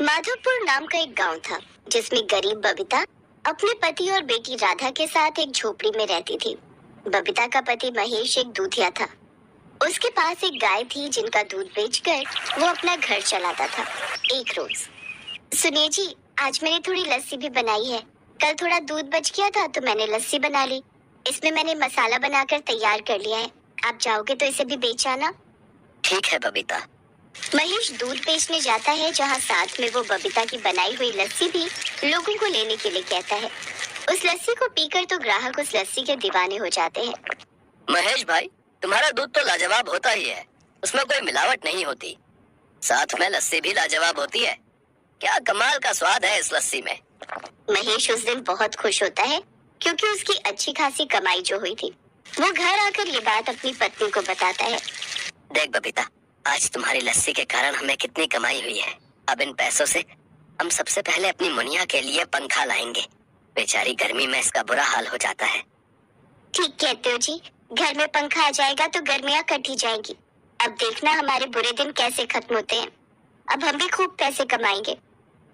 माधवपुर नाम का एक गांव था जिसमें गरीब बबीता अपने पति और बेटी राधा के साथ एक झोपड़ी में रहती थी। बबीता का पति महेश एक दूधिया था। उसके पास एक गाय थी जिनका दूध बेचकर वो अपना घर चलाता था। एक रोज, सुनिए जी, आज मैंने थोड़ी लस्सी भी बनाई है। कल थोड़ा दूध बच गया था तो मैंने लस्सी बना ली। इसमें मैंने मसाला बनाकर तैयार कर लिया है। आप चाहोगे तो इसे भी बेच आना। ठीक है बबीता। महेश दूध बेचने जाता है, जहाँ साथ में वो बबीता की बनाई हुई लस्सी भी लोगों को लेने के लिए कहता है। उस लस्सी को पीकर तो ग्राहक उस लस्सी के दीवाने हो जाते हैं। महेश भाई, तुम्हारा दूध तो लाजवाब होता ही है, उसमें कोई मिलावट नहीं होती, साथ में लस्सी भी लाजवाब होती है। क्या कमाल का स्वाद है इस लस्सी में। महेश उस दिन बहुत खुश होता है क्योंकि उसकी अच्छी खासी कमाई जो हुई थी। वो घर आकर ये बात अपनी पत्नी को बताता है। देख बबीता, आज तुम्हारी लस्सी के कारण हमें कितनी कमाई हुई है। अब इन पैसों से हम सबसे पहले अपनी मुनिया के लिए पंखा लाएंगे। बेचारी गर्मी में इसका बुरा हाल हो जाता है। ठीक कहते हो जी, घर में पंखा आ जाएगा तो गर्मियाँ कट ही जाएंगी। अब देखना हमारे बुरे दिन कैसे खत्म होते हैं। अब हम भी खूब पैसे कमाएंगे।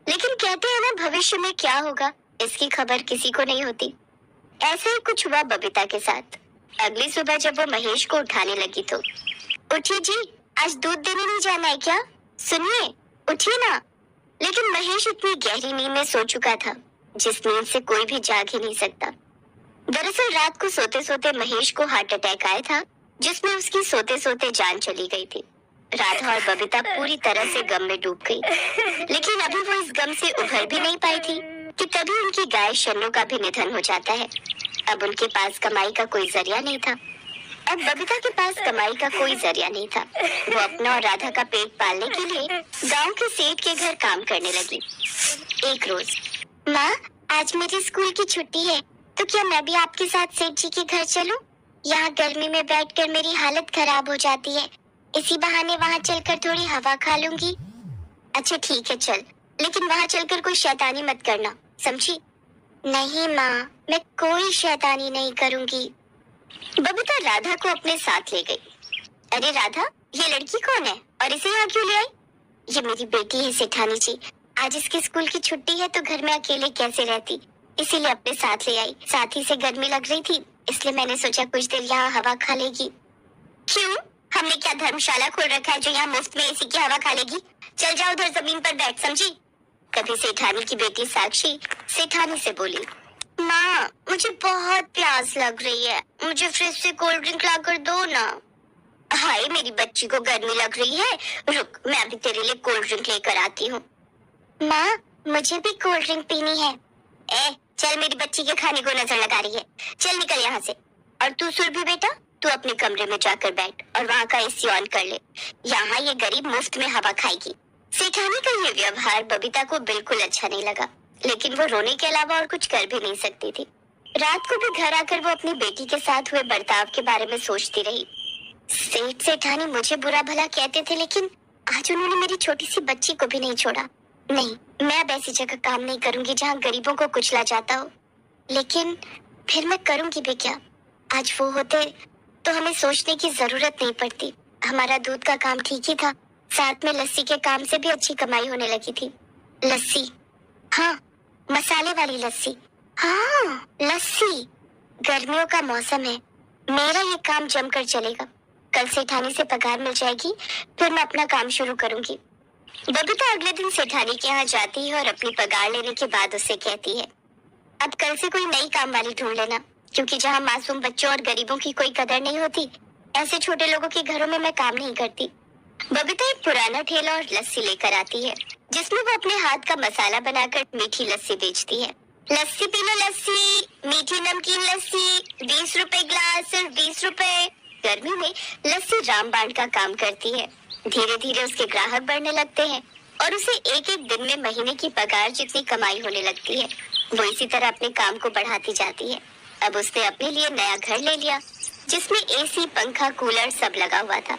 लेकिन कहते हैं ना, भविष्य में क्या होगा इसकी खबर किसी को नहीं होती। ऐसा ही कुछ हुआ बबीता के साथ। अगली सुबह जब वो महेश को उठाने लगी तो, उठिए जी, आज दूध देने नहीं जाना है क्या? सुनिए, उठिए ना। लेकिन महेश इतनी गहरी नींद में सो चुका था जिस नींद से कोई भी जाग ही नहीं सकता। दरअसल रात को सोते सोते महेश को हार्ट अटैक आया था, जिसमें उसकी सोते सोते जान चली गई थी। राधा और बबीता पूरी तरह से गम में डूब गई। लेकिन अभी वो इस गम से उभर भी नहीं पाई थी कि तभी उनकी गाय शन्नू का भी निधन हो जाता है। अब उनके पास कमाई का कोई जरिया नहीं था। अब बबीता के पास कमाई का कोई जरिया नहीं था। वो अपना और राधा का पेट पालने के लिए गांव के सेठ के घर काम करने लगी। एक रोज, माँ, आज मेरे स्कूल की छुट्टी है, तो क्या मैं भी आपके साथ सेठ जी के घर चलूं? यहाँ गर्मी में बैठकर मेरी हालत खराब हो जाती है। इसी बहाने वहाँ चलकर थोड़ी हवा खा लूंगी। अच्छा ठीक है, चल, लेकिन वहाँ चलकर कोई शैतानी मत करना, समझी? नहीं माँ, मैं कोई शैतानी नहीं करूँगी। बबीता राधा को अपने साथ ले गई। अरे राधा, ये लड़की कौन है और इसे यहाँ क्यों ले आई? ये मेरी बेटी है सेठानी जी। आज इसके स्कूल की छुट्टी है तो घर में अकेले कैसे रहती, इसीलिए अपने साथ ले आई। साथ ही से गर्मी लग रही थी, इसलिए मैंने सोचा कुछ देर यहाँ हवा खा लेगी। क्यों? हमने क्या धर्मशाला खोल रखा है जो यहाँ मुफ्त में एसी की हवा खा लेगी? चल जाओ उधर जमीन पर बैठ, समझी? कभी सेठानी की बेटी साक्षी सेठानी से बोली, माँ, मुझे बहुत प्यास लग रही है, मुझे फ्रिज से कोल्ड ड्रिंक ला कर दो ना। हाय, मेरी बच्ची को गर्मी लग रही है, रुक, मैं अभी तेरे लिए कोल्ड ड्रिंक लेकर आती हूँ। माँ, मुझे भी कोल्ड ड्रिंक पीनी है। ए, चल, मेरी बच्ची के खाने को नजर लगा रही है, चल निकल यहाँ से। और तू सुरभि बेटा, तू अपने कमरे में जाकर बैठ और वहाँ का एसी ऑन कर ले। यहाँ ये गरीब मुफ्त में हवा खाएगी। सेठानी का ये व्यवहार बबीता को बिल्कुल अच्छा नहीं लगा, लेकिन वो रोने के अलावा और कुछ कर भी नहीं सकती थी। रात को भी घर आकर वो अपनी बेटी के साथ हुए बर्ताव के बारे में सोचती रही। सेठ सेठानी मुझे बुरा भला कहते थे, लेकिन आज उन्होंने मेरी छोटी सी बच्ची को भी नहीं छोड़ा। नहीं, मैं अब ऐसी जगह काम नहीं करूंगी जहाँ गरीबों को कुचला जाता हो। लेकिन फिर मैं करूंगी भी क्या? आज वो होते तो हमें सोचने की जरूरत नहीं पड़ती। हमारा दूध का काम ठीक ही था, साथ में लस्सी के काम से भी अच्छी कमाई होने लगी थी। लस्सी, हाँ, मसाले वाली लस्सी। हाँ, लस्सी। गर्मियों का मौसम है, मेरा ये काम जमकर चलेगा। कल सेठानी से पगार मिल जाएगी, फिर मैं अपना काम शुरू करूंगी। बबीता अगले दिन सेठानी के यहाँ जाती है और अपनी पगार लेने के बाद उससे कहती है, अब कल से कोई नई काम वाली ढूंढ लेना, क्योंकि जहाँ मासूम बच्चों और गरीबों की कोई कदर नहीं होती, ऐसे छोटे लोगों के घरों में मैं काम नहीं करती। बबीता एक पुराना ठेला और लस्सी लेकर आती है, जिसमें वो अपने हाथ का मसाला बनाकर मीठी लस्सी बेचती है। लस्सी पी लो लस्सी, मीठी नमकीन लस्सी, 20 रुपए ग्लास, सिर्फ 20 रुपए। गर्मी में लस्सी रामबाण का काम करती है। धीरे धीरे उसके ग्राहक बढ़ने लगते हैं और उसे एक एक दिन में महीने की पगार जितनी कमाई होने लगती है। वो इसी तरह अपने काम को बढ़ाती जाती है। अब उसने अपने लिए नया घर ले लिया, जिसमें एसी, पंखा, कूलर सब लगा हुआ था।